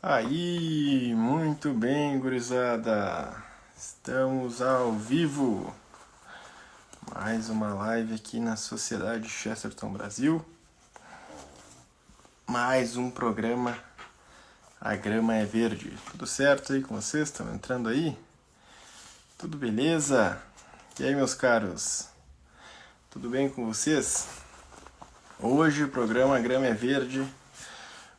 Aí, muito bem, gurizada. Estamos ao vivo. Mais uma live aqui na Sociedade Chesterton Brasil. Mais um programa A Grama é Verde. Tudo certo aí com vocês? Estão entrando aí? Tudo beleza? E aí, meus caros? Tudo bem com vocês? Hoje o programa A Grama é Verde.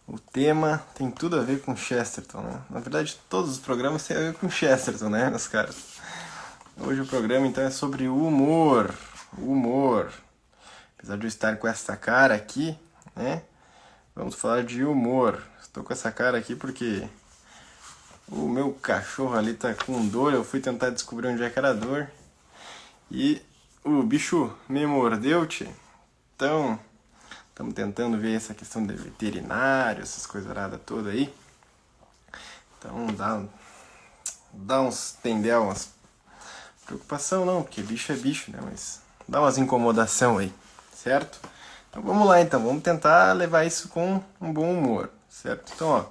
O tema tem tudo a ver com Chesterton, né? Na verdade, todos os programas têm a ver com Chesterton, né, meus caras? Hoje o programa, então, é sobre o humor. O humor. Apesar de eu estar com essa cara aqui, né? Vamos falar de humor. Estou com essa cara aqui porque o meu cachorro ali tá com dor. Eu fui tentar descobrir onde é que era a dor. E o bicho me mordeu, tchê. Então... estamos tentando ver essa questão de veterinário, essas coisas aradas todas aí. Então dá uns tendel, umas preocupação não, porque bicho é bicho, né? Mas dá umas incomodação aí, certo? Então vamos lá então, vamos tentar levar isso com um bom humor, certo? Então ó,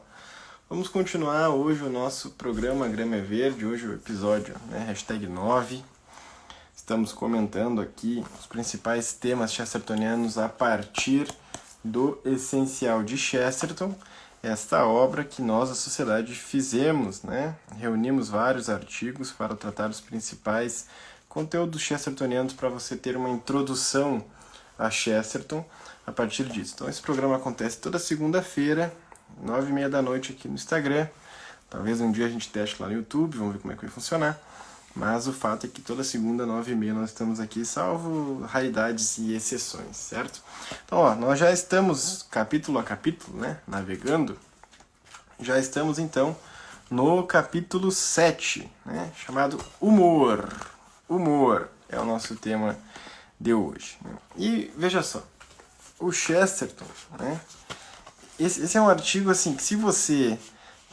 vamos continuar hoje o nosso programa Grama é Verde, hoje o episódio, né, hashtag 9. Estamos comentando aqui os principais temas chestertonianos a partir do Essencial de Chesterton, esta obra que nós, a sociedade, fizemos, né? Reunimos vários artigos para tratar os principais conteúdos chestertonianos para você ter uma introdução a Chesterton a partir disso. Então esse programa acontece toda segunda-feira, 9h30 da noite aqui no Instagram. Talvez um dia a gente teste lá no YouTube, vamos ver como é que vai funcionar. Mas o fato é que toda segunda, 9h30, nós estamos aqui, salvo raridades e exceções, certo? Então, ó, nós já estamos, capítulo a capítulo, né, navegando. Já estamos, então, no capítulo 7, né, chamado Humor. Humor é o nosso tema de hoje. E, veja só, o Chesterton, né, esse é um artigo, assim, que se você...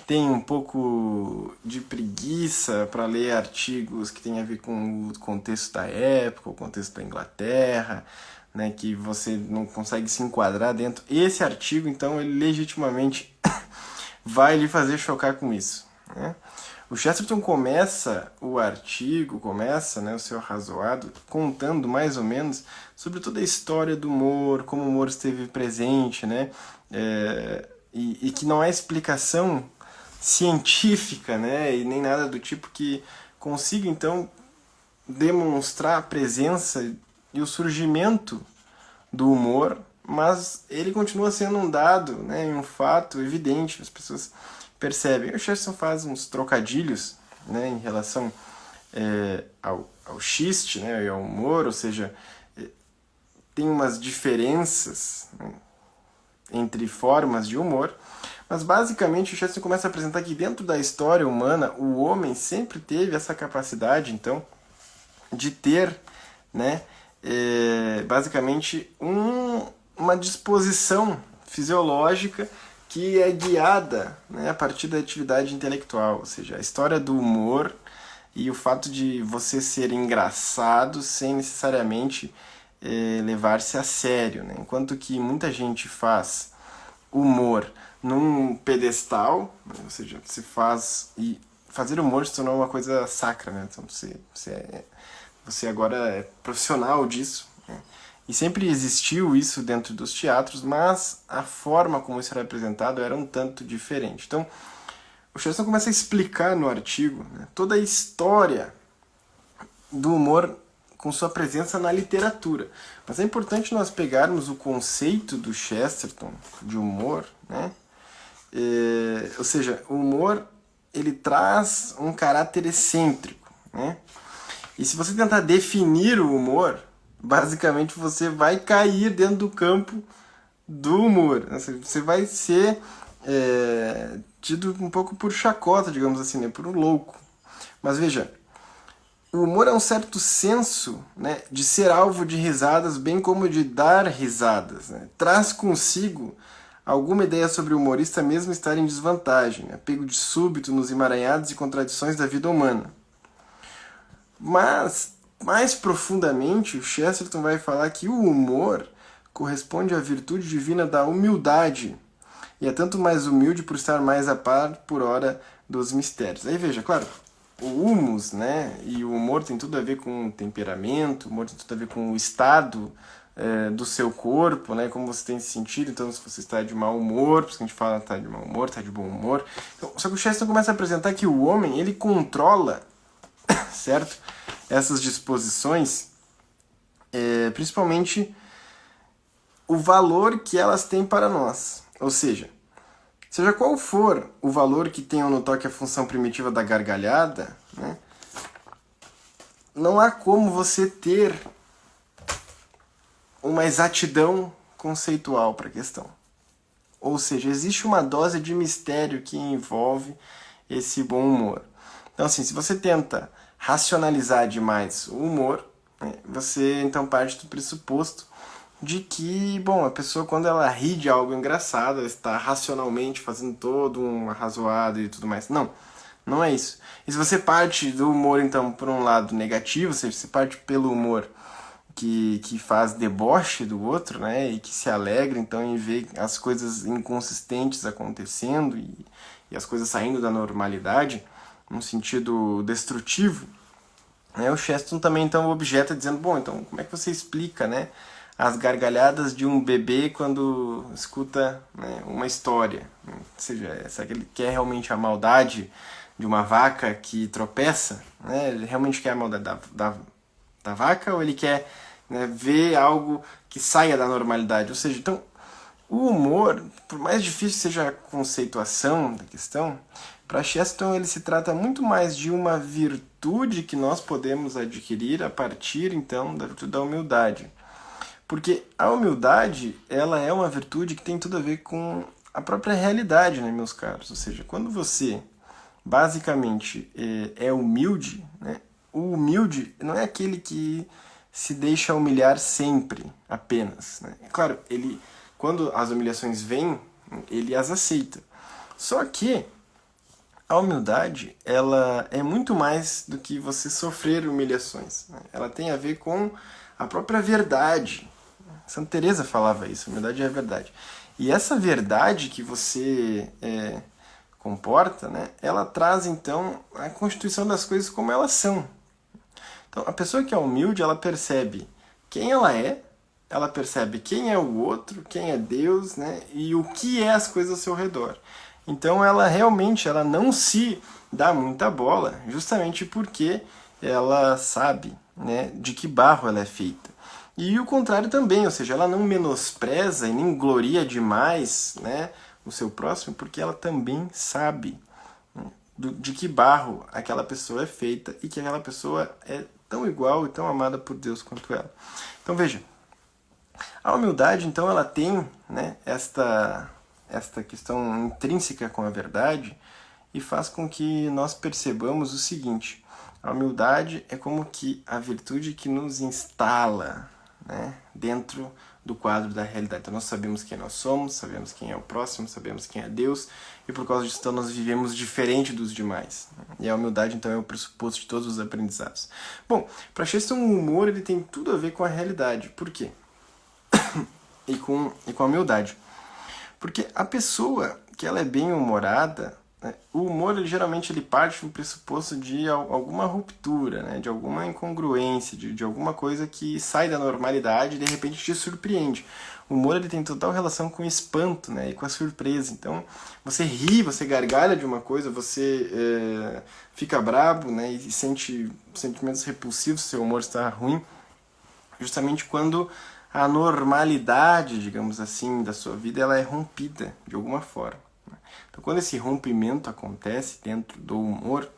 tem um pouco de preguiça para ler artigos que tem a ver com o contexto da época, o contexto da Inglaterra, né, que você não consegue se enquadrar dentro. Esse artigo, então, ele legitimamente vai lhe fazer chocar com isso, né? O Chesterton começa o artigo, né, o seu arrazoado, contando mais ou menos sobre toda a história do humor, como o humor esteve presente, né, e que não há explicação científica, né, e nem nada do tipo que consiga, então, demonstrar a presença e o surgimento do humor, mas ele continua sendo um dado, né, um fato evidente, as pessoas percebem. O Chesterton faz uns trocadilhos, né, em relação ao xiste, né, e ao humor, ou seja, tem umas diferenças, né, entre formas de humor. Mas basicamente o Chesterton começa a apresentar que dentro da história humana o homem sempre teve essa capacidade, então, de ter, né, basicamente uma disposição fisiológica que é guiada, né, a partir da atividade intelectual, ou seja, a história do humor e o fato de você ser engraçado sem necessariamente levar-se a sério, né? Enquanto que muita gente faz humor num pedestal, ou seja, você faz... e fazer humor se tornou uma coisa sacra, né? Então você agora é profissional disso, né? E sempre existiu isso dentro dos teatros, mas a forma como isso era apresentado era um tanto diferente. Então, o Chesterton começa a explicar no artigo, né, toda a história do humor com sua presença na literatura. Mas é importante nós pegarmos o conceito do Chesterton de humor, né? Ou seja, o humor ele traz um caráter excêntrico, né? E se você tentar definir o humor, basicamente você vai cair dentro do campo do humor. Você vai ser tido um pouco por chacota, digamos assim, né? Por um louco. Mas veja, o humor é um certo senso, né, de ser alvo de risadas, bem como de dar risadas, né? Traz consigo alguma ideia sobre o humorista mesmo estar em desvantagem, né? Pego de súbito nos emaranhados e contradições da vida humana. Mas, mais profundamente, o Chesterton vai falar que o humor corresponde à virtude divina da humildade e é tanto mais humilde por estar mais a par por hora dos mistérios. Aí veja, claro, o humus, né, e o humor tem tudo a ver com o temperamento, o humor tem tudo a ver com o estado do seu corpo, né, como você tem se sentido. Então, se você está de mau humor, por isso que a gente fala está de mau humor, está de bom humor. Então, só que o Chesterton começa a apresentar que o homem, ele controla, certo, essas disposições, principalmente o valor que elas têm para nós. Ou seja qual for o valor que tenham no toque a função primitiva da gargalhada, né, não há como você ter uma exatidão conceitual para a questão. Ou seja, existe uma dose de mistério que envolve esse bom humor. Então, assim, se você tenta racionalizar demais o humor, né, você então parte do pressuposto de que, bom, a pessoa, quando ela ri de algo engraçado, ela está racionalmente fazendo todo um arrazoado e tudo mais. Não, não é isso. E se você parte do humor, então, por um lado negativo, ou seja, você parte pelo humor que faz deboche do outro, né, e que se alegra, então, em ver as coisas inconsistentes acontecendo e as coisas saindo da normalidade, num sentido destrutivo, né, o Chesterton também, então, objeta dizendo, bom, então, como é que você explica, né, as gargalhadas de um bebê quando escuta, né, uma história? Ou seja, será que ele quer realmente a maldade de uma vaca que tropeça? Né? Ele realmente quer a maldade da vaca, ou ele quer, né, ver algo que saia da normalidade? Ou seja, então, o humor, por mais difícil seja a conceituação da questão, para Chesterton ele se trata muito mais de uma virtude que nós podemos adquirir a partir, então, da virtude da humildade. Porque a humildade, ela é uma virtude que tem tudo a ver com a própria realidade, né, meus caros? Ou seja, quando você, basicamente, é humilde, né, o humilde não é aquele que se deixa humilhar sempre, apenas. Né? Claro, ele, quando as humilhações vêm, ele as aceita. Só que a humildade, ela é muito mais do que você sofrer humilhações. Né? Ela tem a ver com a própria verdade. Santa Teresa falava isso, a humildade é a verdade. E essa verdade que você comporta, né, ela traz então a constituição das coisas como elas são. Então, a pessoa que é humilde, ela percebe quem ela percebe quem é o outro, quem é Deus, né, e o que é as coisas ao seu redor. Então, ela realmente não se dá muita bola, justamente porque ela sabe, né, de que barro ela é feita. E o contrário também, ou seja, ela não menospreza e nem gloria demais, né, o seu próximo, porque ela também sabe, né, de que barro aquela pessoa é feita e que aquela pessoa é tão igual e tão amada por Deus quanto ela. Então veja, a humildade, então, ela tem, né, esta questão intrínseca com a verdade e faz com que nós percebamos o seguinte: a humildade é como que a virtude que nos instala, né, dentro do quadro da realidade. Então nós sabemos quem nós somos, sabemos quem é o próximo, sabemos quem é Deus, e por causa disso então, nós vivemos diferente dos demais. E a humildade então é o pressuposto de todos os aprendizados. Bom, para Chesterton o humor ele tem tudo a ver com a realidade. Por quê? e com a humildade. Porque a pessoa que ela é bem-humorada, né, o humor ele, geralmente ele parte do pressuposto de alguma ruptura, né, de alguma incongruência, de alguma coisa que sai da normalidade e de repente te surpreende. O humor ele tem total relação com o espanto, né, e com a surpresa. Então você ri, você gargalha de uma coisa, você fica brabo, né, e sente sentimentos repulsivos, seu humor está ruim, justamente quando a normalidade, digamos assim, da sua vida ela é rompida de alguma forma. Então, quando esse rompimento acontece dentro do humor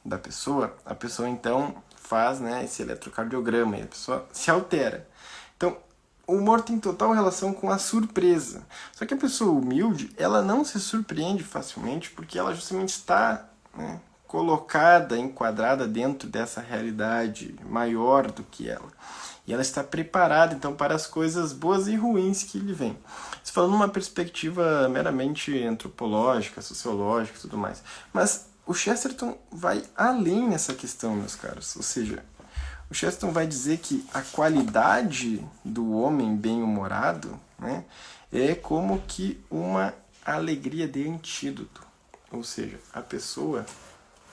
da pessoa, a pessoa então faz, né, esse eletrocardiograma e a pessoa se altera. Então, o humor tem total relação com a surpresa. Só que a pessoa humilde, ela não se surpreende facilmente porque ela justamente está, né, colocada, enquadrada dentro dessa realidade maior do que ela. E ela está preparada, então, para as coisas boas e ruins que lhe vêm. Isso falando numa perspectiva meramente antropológica, sociológica e tudo mais. Mas o Chesterton vai além nessa questão, meus caros. Ou seja, o Chesterton vai dizer que a qualidade do homem bem-humorado, né, é como que uma a alegria de antídoto. Ou seja, a pessoa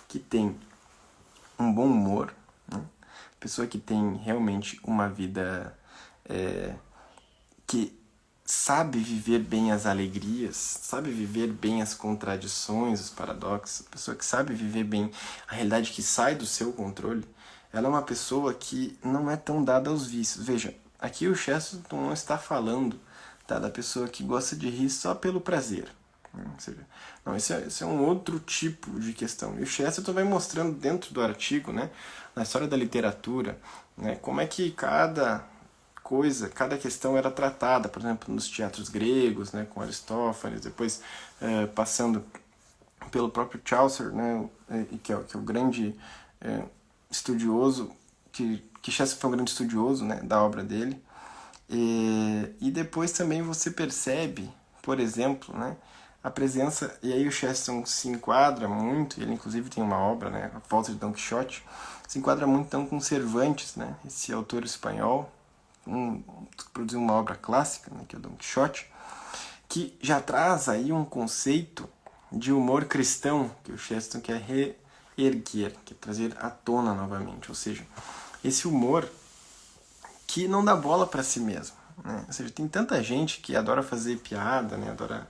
que tem um bom humor, né? A pessoa que tem realmente uma vida que sabe viver bem as alegrias, sabe viver bem as contradições, os paradoxos, a pessoa que sabe viver bem a realidade que sai do seu controle, ela é uma pessoa que não é tão dada aos vícios. Veja, aqui o Chesterton não está falando, tá, da pessoa que gosta de rir só pelo prazer. Ou seja, não, esse é um outro tipo de questão. E o Chesterton vai mostrando dentro do artigo, né, na história da literatura, né, como é que cada questão era tratada, por exemplo, nos teatros gregos, né, com Aristófanes, depois passando pelo próprio Chaucer, né, que é o grande estudioso, que Chesterton foi um grande estudioso, né, da obra dele. E depois também você percebe, por exemplo, né, a presença, e aí o Chesterton se enquadra muito, ele inclusive tem uma obra, né, A Volta de Don Quixote, se enquadra muito então com Cervantes, né, esse autor espanhol, produziu uma obra clássica, né, que é o Don Quixote, que já traz aí um conceito de humor cristão que o Chesterton quer reerguer, quer trazer à tona novamente. Ou seja, esse humor que não dá bola para si mesmo, né? Ou seja, tem tanta gente que adora fazer piada, né, adora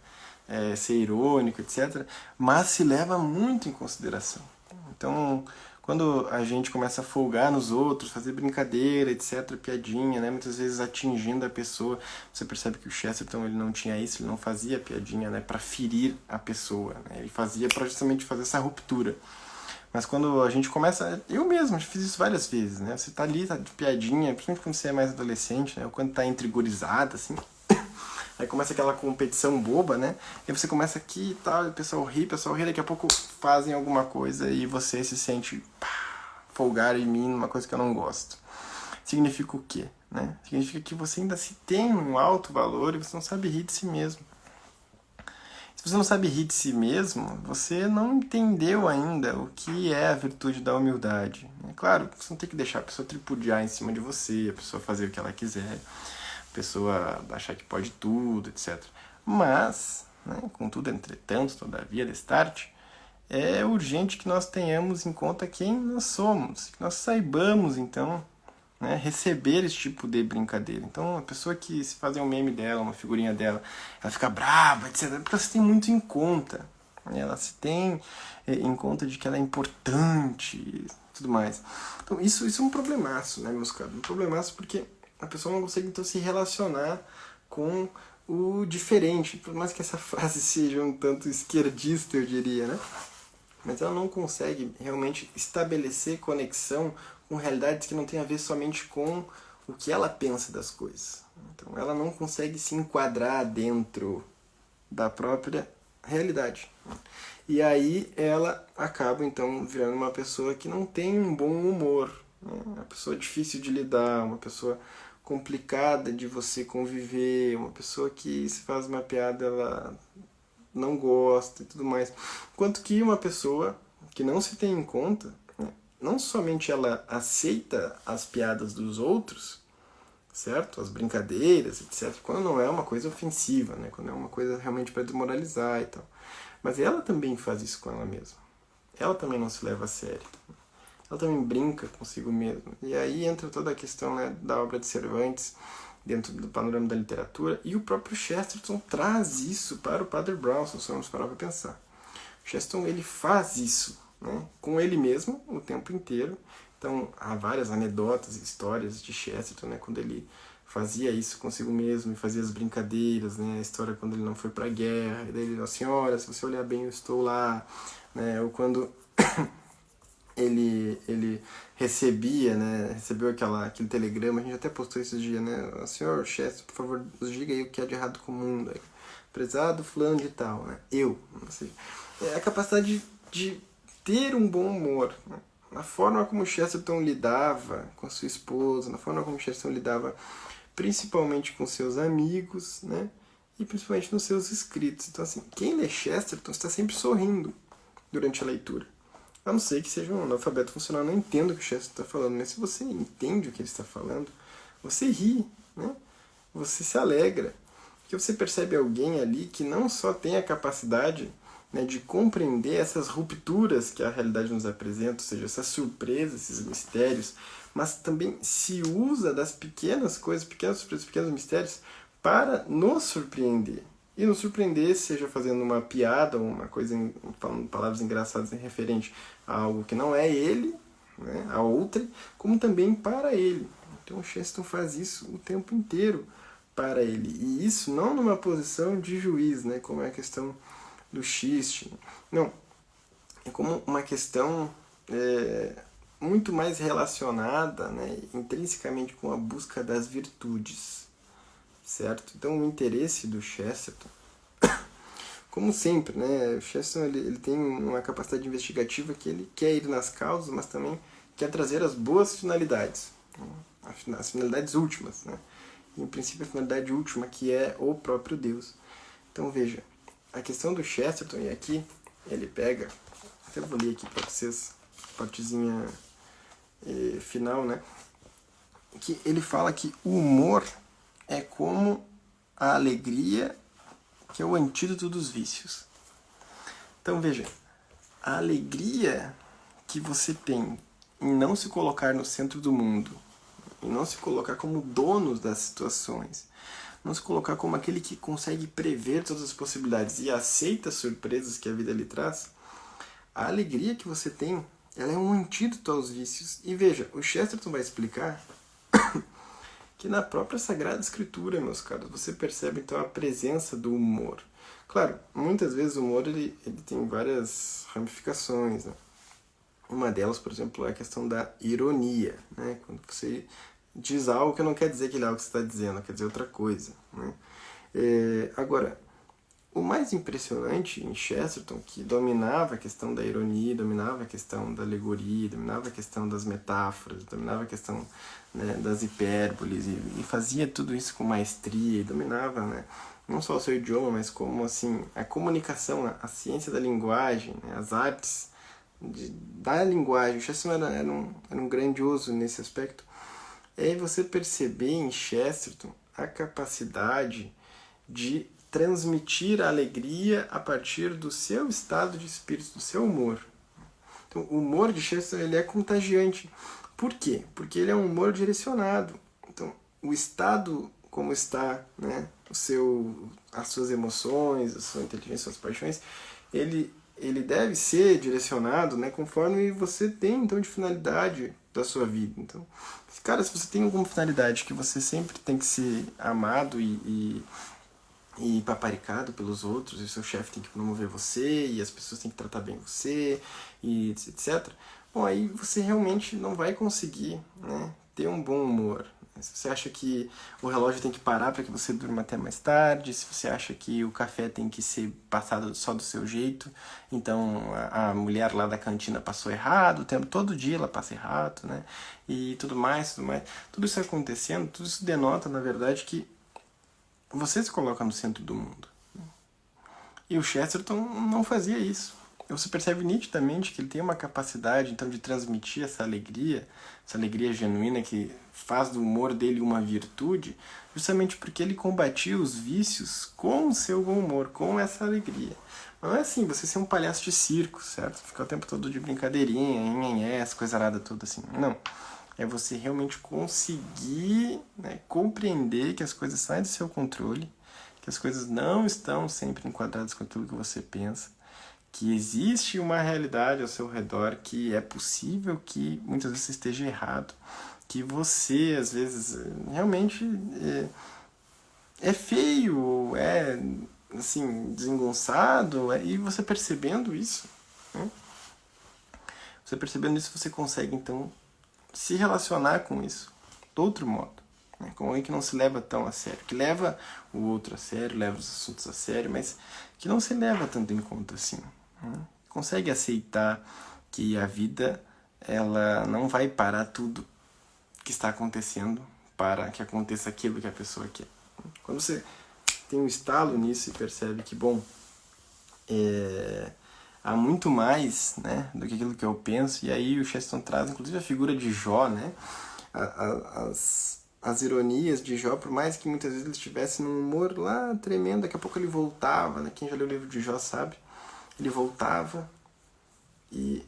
ser irônico, etc., mas se leva muito em consideração. Então, quando a gente começa a folgar nos outros, fazer brincadeira, etc., piadinha, né, muitas vezes atingindo a pessoa, você percebe que o Chesterton ele não tinha isso, ele não fazia piadinha, né, para ferir a pessoa, né, ele fazia para justamente fazer essa ruptura. Mas quando a gente começa, eu mesmo fiz isso várias vezes, né, você tá ali, tá de piadinha, principalmente quando você é mais adolescente, né, ou quando tá entre gurizada, assim, aí começa aquela competição boba, né? E você começa aqui e tal, o pessoal ri, daqui a pouco fazem alguma coisa e você se sente folgar em mim numa coisa que eu não gosto. Significa o quê? Né? Significa que você ainda se tem um alto valor e você não sabe rir de si mesmo. Se você não sabe rir de si mesmo, você não entendeu ainda o que é a virtude da humildade. É claro, você não tem que deixar a pessoa tripudiar em cima de você, a pessoa fazer o que ela quiser, pessoa achar que pode tudo, etc. Mas, né, contudo, entretanto, todavia, destarte, é urgente que nós tenhamos em conta quem nós somos, que nós saibamos, então, né, receber esse tipo de brincadeira. Então, a pessoa que se fazer um meme dela, uma figurinha dela, ela fica brava, etc., porque ela se tem muito em conta. Ela se tem em conta de que ela é importante e tudo mais. Então, isso é um problemaço, né, meus caros? Um problemaço porque a pessoa não consegue, então, se relacionar com o diferente. Por mais que essa frase seja um tanto esquerdista, eu diria, né? Mas ela não consegue realmente estabelecer conexão com realidades que não tem a ver somente com o que ela pensa das coisas. Então, ela não consegue se enquadrar dentro da própria realidade. E aí ela acaba, então, virando uma pessoa que não tem um bom humor, né? Uma pessoa difícil de lidar, uma pessoa complicada de você conviver, uma pessoa que se faz uma piada ela não gosta e tudo mais. Enquanto que uma pessoa que não se tem em conta, né, não somente ela aceita as piadas dos outros, certo? As brincadeiras, etc., quando não é uma coisa ofensiva, né? Quando é uma coisa realmente para desmoralizar e tal. Mas ela também faz isso com ela mesma. Ela também não se leva a sério. Ela também brinca consigo mesma. E aí entra toda a questão, né, da obra de Cervantes dentro do panorama da literatura, e o próprio Chesterton traz isso para o Padre Brown, se nós vamos parar para pensar. O Chesterton ele faz isso, né, com ele mesmo o tempo inteiro. Então há várias anedotas e histórias de Chesterton, né, quando ele fazia isso consigo mesmo e fazia as brincadeiras, né, a história quando ele não foi para a guerra, e daí ele, senhora, se você olhar bem eu estou lá, né, ou quando ele recebia, né, recebeu aquele telegrama, a gente até postou esses dias, né, senhor Chester, por favor, nos diga aí o que há de errado com o mundo, prezado fulano de tal, né, não sei, é a capacidade de ter um bom humor, né, na forma como Chesterton lidava com sua esposa, na forma como Chesterton lidava principalmente com seus amigos, né, e principalmente nos seus escritos. Então, assim, quem lê Chesterton está sempre sorrindo durante a leitura. A não ser que seja um analfabeto funcional, não entenda o que o Chesterton está falando, mas se você entende o que ele está falando, você ri, né? Você se alegra. Porque você percebe alguém ali que não só tem a capacidade, né, de compreender essas rupturas que a realidade nos apresenta, ou seja, essas surpresas, esses mistérios, mas também se usa das pequenas coisas, pequenas surpresas, pequenos mistérios, para nos surpreender. E nos surpreender, seja fazendo uma piada, ou uma coisa, falando palavras engraçadas em referente a algo que não é ele, né, a outra, como também para ele. Então o Chesterton faz isso o tempo inteiro para ele. E isso não numa posição de juiz, né, como é a questão do xiste. Não, é como uma questão muito mais relacionada, né, intrinsecamente com a busca das virtudes, certo? Então o interesse do Chesterton, como sempre, né, o Chesterton ele tem uma capacidade investigativa que ele quer ir nas causas, mas também quer trazer as boas finalidades, as finalidades últimas, né? E, em princípio, a finalidade última, que é o próprio Deus. Então veja, a questão do Chesterton, e aqui ele pega, até vou ler aqui para vocês, partezinha final, né? Que ele fala que o humor é como a alegria, que é o antídoto dos vícios. Então veja, a alegria que você tem em não se colocar no centro do mundo, em não se colocar como dono das situações, não se colocar como aquele que consegue prever todas as possibilidades e aceita as surpresas que a vida lhe traz, a alegria que você tem, ela é um antídoto aos vícios. E veja, o Chesterton vai explicar que na própria Sagrada Escritura, meus caros, você percebe então a presença do humor. Claro, muitas vezes o humor ele tem várias ramificações, né? Uma delas, por exemplo, é a questão da ironia, né? Quando você diz algo que não quer dizer aquele algo que você está dizendo, quer dizer outra coisa, né? Agora, o mais impressionante em Chesterton, que dominava a questão da ironia, dominava a questão da alegoria, dominava a questão das metáforas, dominava a questão, né, das hipérboles, e fazia tudo isso com maestria, e dominava, né, não só o seu idioma, mas como assim, a comunicação, a ciência da linguagem, né, as artes da linguagem. O Chesterton era um grandioso nesse aspecto. É você perceber em Chesterton a capacidade de transmitir a alegria a partir do seu estado de espírito, do seu humor. Então, o humor de Chesterton ele é contagiante. Por quê? Porque ele é um humor direcionado. Então, o estado como está, né, as suas emoções, a sua inteligência, as suas paixões, ele deve ser direcionado, né, conforme você tem, então, de finalidade da sua vida. Então, cara, se você tem alguma finalidade que você sempre tem que ser amado e paparicado pelos outros, e o seu chefe tem que promover você, e as pessoas têm que tratar bem você, e etc. Bom, aí você realmente não vai conseguir, né, ter um bom humor. Se você acha que o relógio tem que parar para que você durma até mais tarde, se você acha que o café tem que ser passado só do seu jeito, então a mulher lá da cantina passou errado, o tempo todo dia ela passa errado, né? E tudo mais. Tudo isso acontecendo, tudo isso denota, na verdade, que você se coloca no centro do mundo. E o Chesterton não fazia isso. Você percebe nitidamente que ele tem uma capacidade, então, de transmitir essa alegria genuína que faz do humor dele uma virtude, justamente porque ele combatia os vícios com o seu bom humor, com essa alegria. Mas não é assim, você ser um palhaço de circo, certo? Ficar o tempo todo de brincadeirinha, essa coisa arada toda assim. Não. É você realmente conseguir, né, compreender que as coisas saem do seu controle, que as coisas não estão sempre enquadradas com aquilo que você pensa, que existe uma realidade ao seu redor, que é possível que muitas vezes esteja errado, que você, às vezes, realmente é feio, é assim, desengonçado, e você percebendo isso, né? Você percebendo isso, você consegue, então, se relacionar com isso de outro modo, né? Com alguém que não se leva tão a sério, que leva o outro a sério, leva os assuntos a sério, mas que não se leva tanto em conta assim, né? Consegue aceitar que a vida ela não vai parar tudo que está acontecendo para que aconteça aquilo que a pessoa quer. Quando você tem um estalo nisso e percebe que, bom, há muito mais, né, do que aquilo que eu penso, e aí o Chesterton traz inclusive a figura de Jó, né, as ironias de Jó, por mais que muitas vezes ele estivesse num humor lá tremendo, daqui a pouco ele voltava, né? Quem já leu o livro de Jó sabe, ele voltava e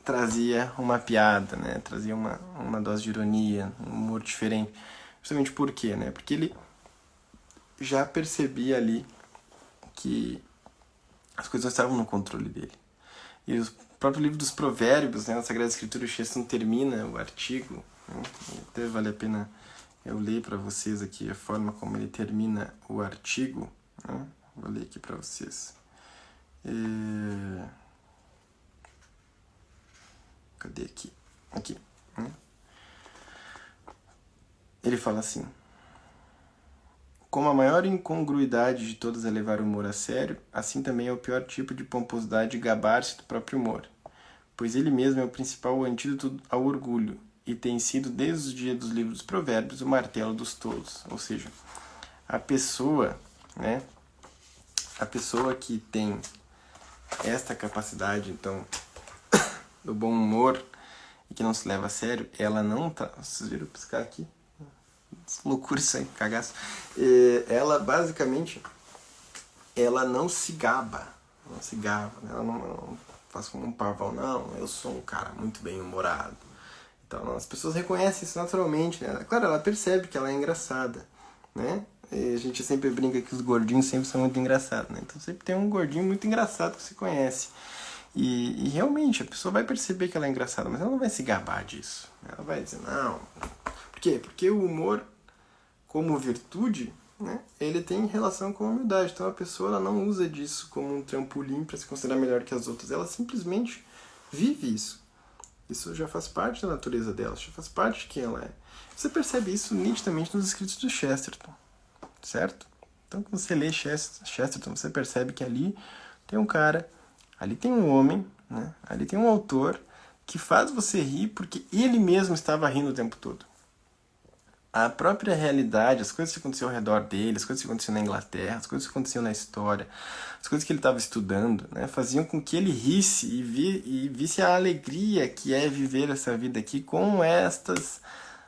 trazia uma piada, né? Trazia uma dose de ironia, um humor diferente. Justamente por quê, né? Porque ele já percebia ali que as coisas não estavam no controle dele. E o próprio livro dos Provérbios, né, na Sagrada Escritura, o Chesterton termina o artigo, né, até vale a pena eu ler para vocês aqui a forma como ele termina o artigo, né? Vou ler aqui para vocês. Cadê aqui? Aqui. Né? Ele fala assim: como a maior incongruidade de todas é levar o humor a sério, assim também é o pior tipo de pomposidade gabar-se do próprio humor, pois ele mesmo é o principal antídoto ao orgulho, e tem sido, desde os dias dos livros dos Provérbios, o martelo dos tolos. Ou seja, a pessoa, né, a pessoa que tem esta capacidade, então, do bom humor e que não se leva a sério, ela não tá... Vocês viram piscar aqui? Loucura isso aí, cagaço. Ela, basicamente, ela não se gaba. Não se gaba, né? Ela não faz como um pavão, não, eu sou um cara muito bem-humorado. Então, as pessoas reconhecem isso naturalmente, né? Claro, ela percebe que ela é engraçada, né? E a gente sempre brinca que os gordinhos sempre são muito engraçados, né? Então sempre tem um gordinho muito engraçado que você conhece. E realmente, a pessoa vai perceber que ela é engraçada, mas ela não vai se gabar disso. Ela vai dizer, não... Por quê? Porque o humor, como virtude, né, ele tem relação com a humildade. Então a pessoa ela não usa disso como um trampolim para se considerar melhor que as outras. Ela simplesmente vive isso. Isso já faz parte da natureza dela, já faz parte de quem ela é. Você percebe isso nitidamente nos escritos do Chesterton, certo? Então, quando você lê Chesterton, você percebe que ali tem um cara, ali tem um homem, né? Ali tem um autor que faz você rir porque ele mesmo estava rindo o tempo todo. A própria realidade, as coisas que aconteciam ao redor dele, as coisas que aconteciam na Inglaterra, as coisas que aconteciam na história, as coisas que ele estava estudando, né, faziam com que ele risse e visse a alegria que é viver essa vida aqui com estas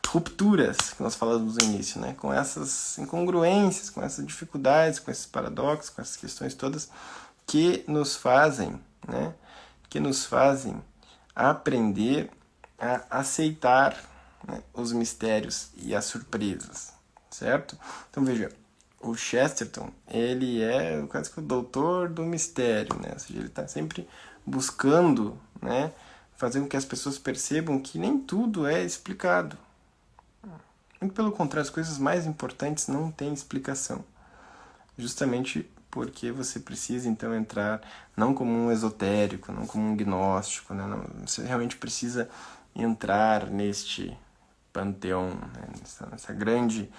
rupturas que nós falamos no início, né, com essas incongruências, com essas dificuldades, com esses paradoxos, com essas questões todas que nos fazem, né, aprender a aceitar, né, os mistérios e as surpresas, certo? Então veja, o Chesterton, ele é quase que o doutor do mistério, né? Ou seja, ele está sempre buscando, né, fazer com que as pessoas percebam que nem tudo é explicado. Muito pelo contrário, as coisas mais importantes não têm explicação. Justamente porque você precisa, então, entrar não como um esotérico, não como um gnóstico, né? Não, você realmente precisa entrar neste panteão, né? nessa grande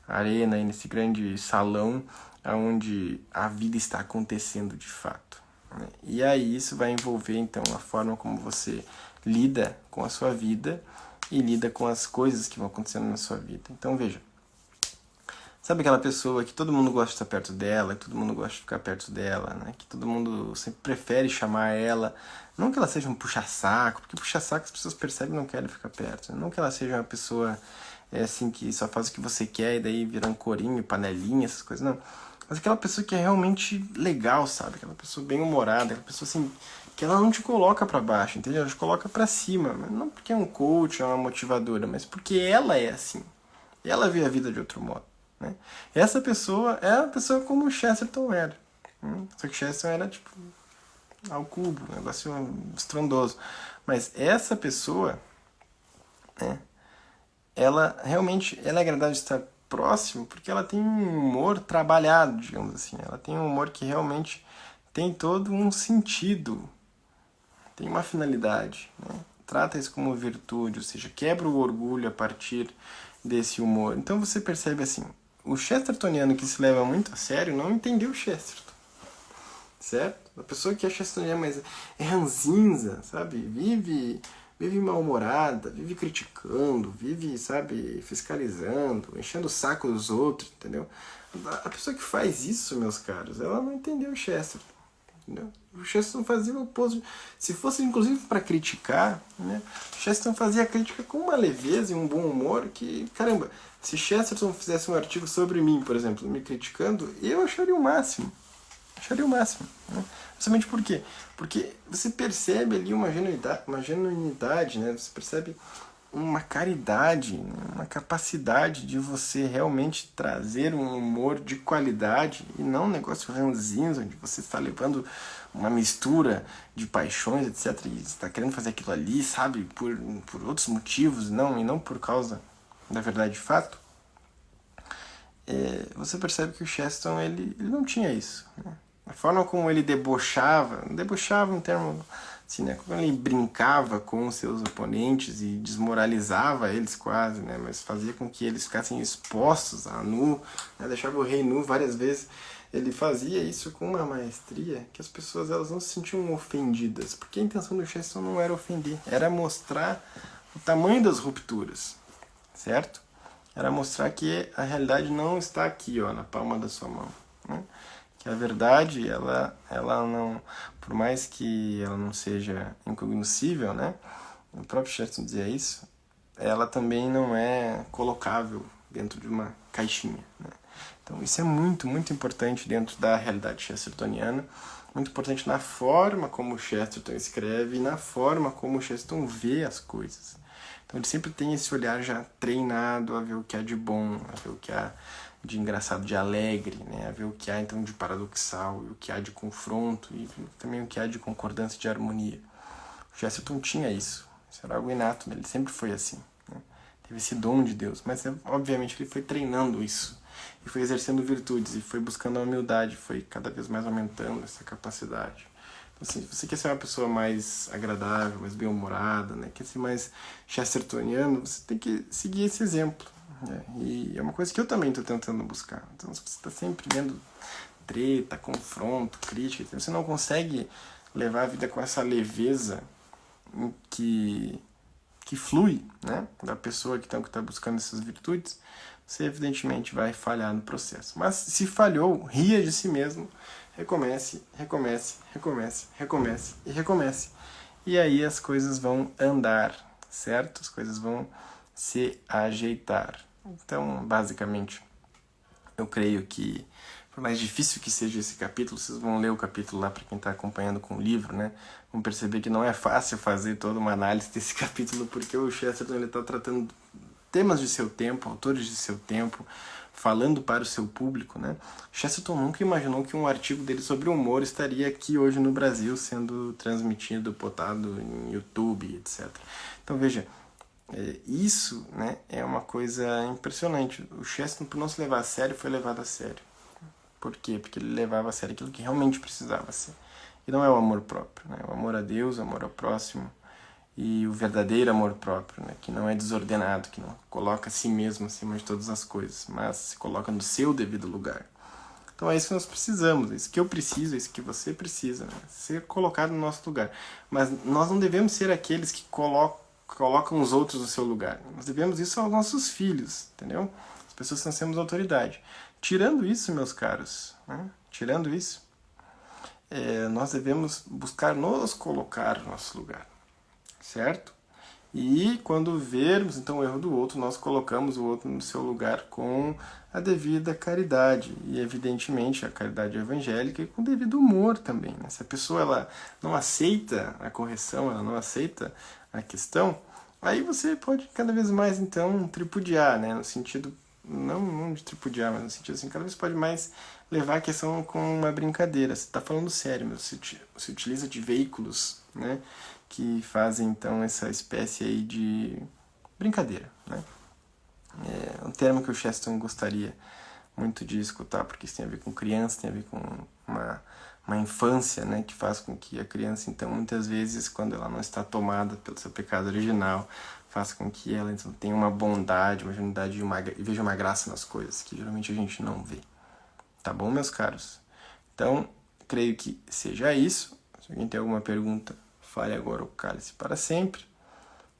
arena, nesse grande salão onde a vida está acontecendo de fato, né? E aí isso vai envolver então a forma como você lida com a sua vida e lida com as coisas que vão acontecendo na sua vida. Então veja, sabe aquela pessoa que todo mundo gosta de estar perto dela, que todo mundo gosta de ficar perto dela, né? Que todo mundo sempre prefere chamar ela, não que ela seja um puxa-saco, porque puxa-saco as pessoas percebem e não querem ficar perto, não que ela seja uma pessoa assim que só faz o que você quer e daí vira um corinho, panelinha, essas coisas, não. Mas aquela pessoa que é realmente legal, sabe? Aquela pessoa bem-humorada, aquela pessoa assim, que ela não te coloca pra baixo, entendeu? Ela te coloca pra cima, não porque é um coach, é uma motivadora, mas porque ela é assim. Ela vê a vida de outro modo. Né? Essa pessoa é a pessoa como o Chesterton era. Só que Chesterton era tipo ao cubo, um negócio estrondoso. Mas essa pessoa, né, ela realmente ela é agradável de estar próximo porque ela tem um humor trabalhado, digamos assim. Ela tem um humor que realmente tem todo um sentido, tem uma finalidade. Né? Trata isso como virtude, ou seja, quebra o orgulho a partir desse humor. Então você percebe assim, o chestertoniano que se leva muito a sério não entendeu Chesterton, certo? A pessoa que é chestertoniana, mas é ranzinza, sabe? Vive mal-humorada, vive criticando, vive, sabe, fiscalizando, enchendo o saco dos outros, entendeu? A pessoa que faz isso, meus caros, ela não entendeu Chesterton. entendeu? O Chesterton fazia o oposto. Se fosse inclusive para criticar, né, o Chesterton fazia a crítica com uma leveza e um bom humor que, caramba, se Chesterton fizesse um artigo sobre mim, por exemplo, me criticando, eu acharia o máximo. Acharia o máximo. Né? Justamente por quê? Porque você percebe ali uma genuinidade, né? Você percebe uma caridade, uma capacidade de você realmente trazer um humor de qualidade e não um negócio ranzinza, onde você está levando uma mistura de paixões, etc. E está querendo fazer aquilo ali, sabe, por outros motivos, e não por causa da verdade de fato. Você percebe que o Chesterton ele não tinha isso. Né? A forma como ele debochava um termo assim, né? Como ele brincava com os seus oponentes e desmoralizava eles quase, né? Mas fazia com que eles ficassem expostos a nu, né? Deixava o rei nu várias vezes. Ele fazia isso com uma maestria que as pessoas elas não se sentiam ofendidas, porque a intenção do Chesterton não era ofender, era mostrar o tamanho das rupturas, certo? Era mostrar que a realidade não está aqui, ó, na palma da sua mão, né? Que a verdade, ela não, por mais que ela não seja incognoscível, né? O próprio Chesterton dizia isso, ela também não é colocável dentro de uma caixinha, né? Então isso é muito, muito importante dentro da realidade chestertoniana, muito importante na forma como o Chesterton escreve e na forma como o Chesterton vê as coisas. Então ele sempre tem esse olhar já treinado a ver o que há de bom, a ver o que há de engraçado, de alegre, né? A ver o que há então de paradoxal, e o que há de confronto e também o que há de concordância e de harmonia. O Chesterton tinha isso, isso era algo inato nele, ele sempre foi assim, né? Teve esse dom de Deus, mas obviamente ele foi treinando isso, e foi exercendo virtudes, e foi buscando a humildade, foi cada vez mais aumentando essa capacidade. Se você quer ser uma pessoa mais agradável, mais bem-humorada, né? Quer ser mais chestertoniano, você tem que seguir esse exemplo. Né? E é uma coisa que eu também estou tentando buscar. Então, se você está sempre vendo treta, confronto, crítica, você não consegue levar a vida com essa leveza que flui, né? Da pessoa que está buscando essas virtudes, você evidentemente vai falhar no processo. Mas se falhou, ria de si mesmo, recomece, recomece, recomece, recomece e recomece. E aí as coisas vão andar, certo? As coisas vão se ajeitar. Então, basicamente, eu creio que, por mais difícil que seja esse capítulo, vocês vão ler o capítulo lá para quem está acompanhando com o livro, né? Vão perceber que não é fácil fazer toda uma análise desse capítulo, porque o Chesterton está tratando temas de seu tempo, autores de seu tempo, falando para o seu público, né? Chesterton nunca imaginou que um artigo dele sobre humor estaria aqui hoje no Brasil, sendo transmitido, botado em YouTube, etc. Então veja, isso, né, é uma coisa impressionante. O Chesterton, por não se levar a sério, foi levado a sério. Por quê? Porque ele levava a sério aquilo que realmente precisava ser. E não é o amor próprio, né? O amor a Deus, o amor ao próximo, e o verdadeiro amor próprio, né? Que não é desordenado, que não coloca a si mesmo acima de todas as coisas, mas se coloca no seu devido lugar. Então é isso que nós precisamos, é isso que eu preciso, é isso que você precisa, né? Ser colocado no nosso lugar. Mas nós não devemos ser aqueles que colocam os outros no seu lugar. Nós devemos isso aos nossos filhos, entendeu? As pessoas que nós temos autoridade. Tirando isso, meus caros, né? Tirando isso, nós devemos buscar nos colocar no nosso lugar. Certo? E quando vermos então o erro do outro, nós colocamos o outro no seu lugar com a devida caridade. E evidentemente a caridade evangélica e com o devido humor também. Né? Se a pessoa ela não aceita a correção, ela não aceita a questão, aí você pode cada vez mais então tripudiar, né? No sentido, não de tripudiar, mas no sentido assim, cada vez pode mais levar a questão com uma brincadeira. Você está falando sério, mas você utiliza de veículos, né? Que fazem então essa espécie aí de brincadeira, né? É um termo que o Chesterton gostaria muito de escutar, porque isso tem a ver com criança, tem a ver com uma infância, né? Que faz com que a criança, então, muitas vezes, quando ela não está tomada pelo seu pecado original, faz com que ela então, tenha uma bondade, uma genuinidade e veja uma graça nas coisas, que geralmente a gente não vê. Tá bom, meus caros? Então, creio que seja isso. Se alguém tem alguma pergunta, fale agora o cálice para sempre,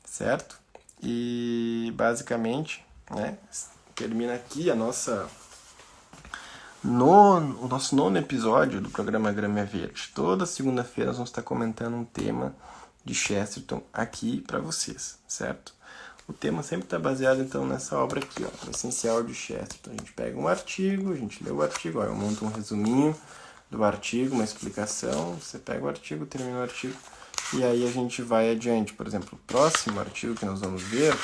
certo? E basicamente, né, termina aqui a o nosso 9º episódio do programa Grama Verde. Toda segunda-feira nós vamos estar comentando um tema de Chesterton aqui para vocês, certo? O tema sempre está baseado então nessa obra aqui, ó, o Essencial de Chesterton. A gente pega um artigo, a gente lê o artigo, ó, eu monto um resuminho do artigo, uma explicação, você pega o artigo, termina o artigo, e aí a gente vai adiante. Por exemplo, o próximo artigo que nós vamos ver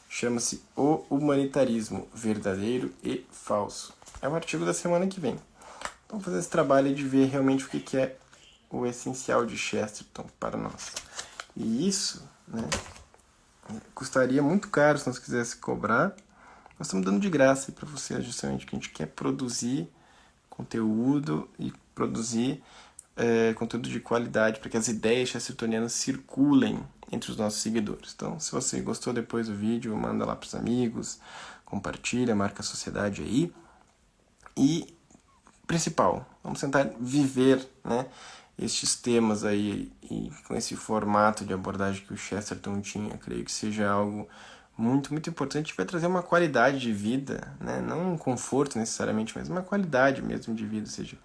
chama-se O Humanitarismo Verdadeiro e Falso. É o artigo da semana que vem. Então, vamos fazer esse trabalho de ver realmente o que é o essencial de Chesterton para nós. E isso, né, custaria muito caro se nós quisesse cobrar. Nós estamos dando de graça para vocês, justamente, que a gente quer produzir conteúdo e produzir conteúdo de qualidade para que as ideias chestertonianas circulem entre os nossos seguidores. Então, se você gostou depois do vídeo, manda lá para os amigos, compartilha, marca a sociedade aí. E, principal, vamos tentar viver, né, estes temas aí e com esse formato de abordagem que o Chesterton tinha. Creio que seja algo muito, muito importante, vai trazer uma qualidade de vida, né? Não um conforto necessariamente, mas uma qualidade mesmo de vida, ou seja,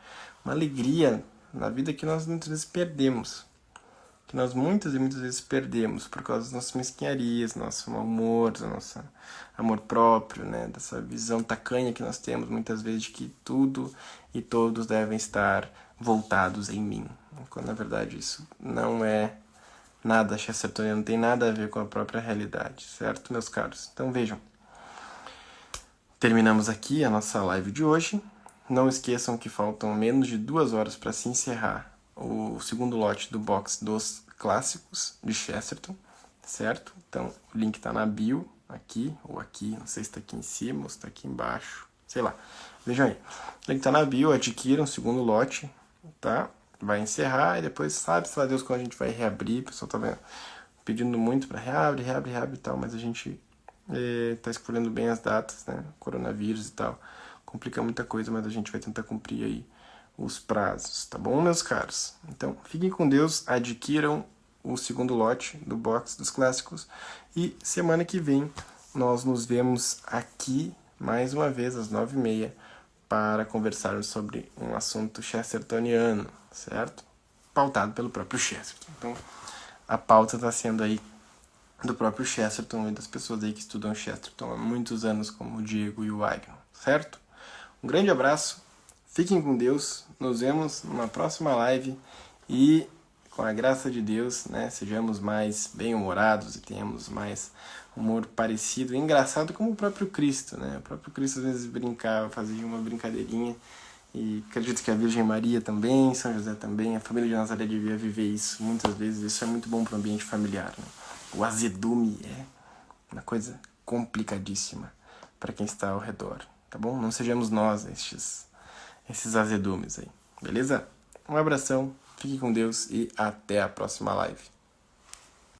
uma alegria na vida que nós muitas vezes perdemos, que nós muitas e muitas vezes perdemos por causa das nossas mesquinharias, nosso mau humor, do nosso amor próprio, né? Dessa visão tacanha que nós temos muitas vezes de que tudo e todos devem estar voltados em mim, quando na verdade isso não é nada chestertoniano, não tem nada a ver com a própria realidade, certo, meus caros? Então vejam, terminamos aqui a nossa live de hoje. Não esqueçam que faltam menos de 2 horas para se encerrar o segundo lote do box dos clássicos de Chesterton, certo? Então o link está na bio, aqui ou aqui, não sei se está aqui em cima ou se está aqui embaixo, sei lá. Vejam aí, o link está na bio, adquiram o segundo lote, tá? Vai encerrar e depois sabe-se lá Deus quando a gente vai reabrir. O pessoal tá pedindo muito para reabre e tal, mas a gente tá escolhendo bem as datas, né? Coronavírus e tal, complica muita coisa, mas a gente vai tentar cumprir aí os prazos, tá bom, meus caros? Então, fiquem com Deus, adquiram o segundo lote do box dos clássicos e semana que vem nós nos vemos aqui mais uma vez às 9h30 para conversarmos sobre um assunto chestertoniano, certo? Pautado pelo próprio Chesterton. Então, a pauta está sendo aí do próprio Chesterton e das pessoas aí que estudam Chesterton há muitos anos, como o Diego e o Wagner, certo? Um grande abraço, fiquem com Deus, nos vemos numa próxima live e, com a graça de Deus, né, sejamos mais bem-humorados e tenhamos mais humor parecido e engraçado como o próprio Cristo, né? O próprio Cristo às vezes brincava, fazia uma brincadeirinha e acredito que a Virgem Maria também, São José também, a família de Nazaré devia viver isso muitas vezes. Isso é muito bom para o ambiente familiar, né? O azedume é uma coisa complicadíssima para quem está ao redor, tá bom? Não sejamos nós esses azedumes aí, beleza? Um abração, fique com Deus e até a próxima live.